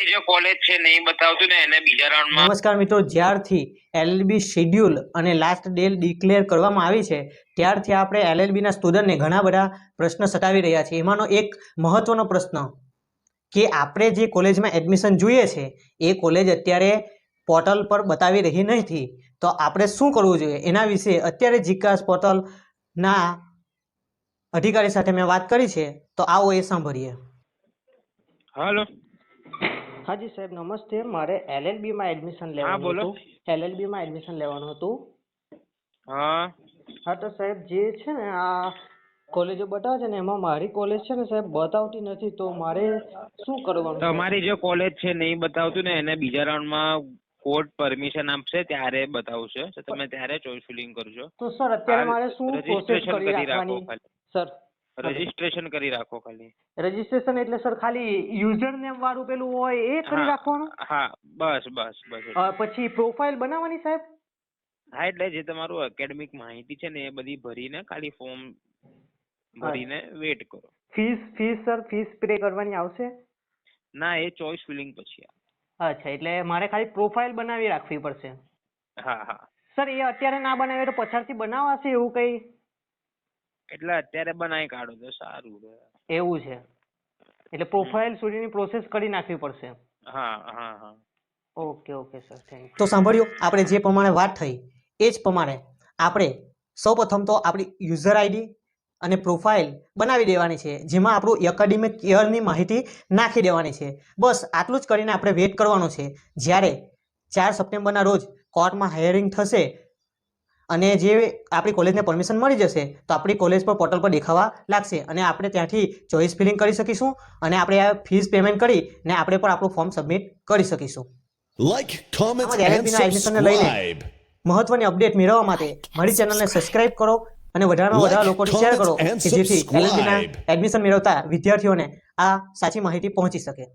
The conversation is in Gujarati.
जो कॉलेज છે નહીં બતાવતું ને એને બીજા રાઉન્ડમાં નમસ્કાર મિત્રો, જ્યારથી એલએલબી શેડ્યુલ અને લાસ્ટ ડેટ ડિક્લેર કરવામાં આવી છે ત્યારથી આપણે એલએલબીના સ્ટુડન્ટને ઘણા બધા પ્રશ્ન સતાવી રહ્યા છે। એમાંનો એક મહત્વનો પ્રશ્ન કે આપણે જે કોલેજમાં એડમિશન જોઈએ છે એ કોલેજ અત્યારે પોર્ટલ પર બતાવી રહી નથી, તો આપણે શું કરવું જોઈએ એના વિશે અત્યારે જીકાસ પોર્ટલના અધિકારી સાથે મેં વાત કરી છે, તો આવો એ સાંભળીએ। हेलो हाँ जी साहब नमस्ते, मारे एलएलबी में एडमिशन लेवानुं बोलो। हतुं। एलएलबी में एडमिशन लेवानुं हतुं। हाँ हाँ तो साहेब जे छे ने आ कॉलेजो बतावे छे ने एमां मारी कॉलेज छे ने साहेब बतावती नथी, तो मारे शुं करवानुं? તમારી જે કોલેજ છે નહીં બતાવતું ને એને બીજા રાઉન્ડમાં કોર્ટ પરમિશન આપશે ત્યારે બતાવશે, તો તમે ત્યારે ચોઈસ ફિલિંગ કરજો। तो सर अत्यारे मारे शुं प्रोसेस રજીસ્ટ્રેશન करी કરી રાખો राखवानी ખાલી, सर? રજીસ્ટ્રેશન કરી રાખો ખાલી। रजिस्ट्रेशन एटले सर खाली यूजर नेम वाळुं पेलुं होय ए करी हाँ राखवानुं? हाँ बस बस बस પછી પ્રોફાઇલ બનાવવાની સાહેબ? હા એટલે જે તમારું એકેડેમિક માહિતી છે ને એ બધી ભરીને ખાલી ફોર્મ ભરીને વેટ કરો। ફીસ સર ફીસ પે કરવાની આવશે? ના એ ચોઈસ ફિલિંગ પછી આવે। અચ્છા, એટલે મારે ખાલી પ્રોફાઇલ બનાવી રાખવી પડશે? હા હા સર એ અત્યારે ના બનાવે તો પછાડથી બનાવાશે એવું કઈ? એટલે અત્યારે બનાવી કાઢો તો સારું રહે। એવું છે, એટલે પ્રોફાઇલ સુધીની પ્રોસેસ કરી નાખવી પડશે? હા હા હા okay okay sir, thank you. તો સાંભળ્યું, આપણે જે પ્રમાણે વાત થઈ એ જ પ્રમાણે આપણે સૌપ્રથમ તો આપણી યુઝર આઈડી અને પ્રોફાઇલ બનાવી દેવાની છે, જેમાં આપણું એકેડેમિક યરની માહિતી નાખી દેવાની છે। બસ આટલું જ કરીને આપણે વેટ કરવાનું છે। જ્યારે 4 સપ્ટેમ્બરના રોજ કોર્ટમાં હાયરિંગ થશે અને જે આપણી કોલેજને પરમિશન મળી જશે તો આપણી કોલેજ પર પોર્ટલ પર દેખાવા લાગશે અને આપણે ત્યાંથી ચોઈસ ફિલિંગ કરી શકીશું અને આપણે આ ફીસ પેમેન્ટ કરીને આપણે પણ આપણું ફોર્મ સબમિટ કરી શકીશું। Like, comment, આમાં and એલએલબીના એડમિશનને લઈને subscribe. મહત્વની અપડેટ મેળવવા માટે મારી ચેનલને સબસ્ક્રાઇબ કરો અને વધારેમાં વધારે Like, લોકોને શેર કરો comment, and કે જેથી એલએલબીના subscribe. એડમિશન મેળવતા વિદ્યાર્થીઓને આ સાચી માહિતી પહોંચી શકે।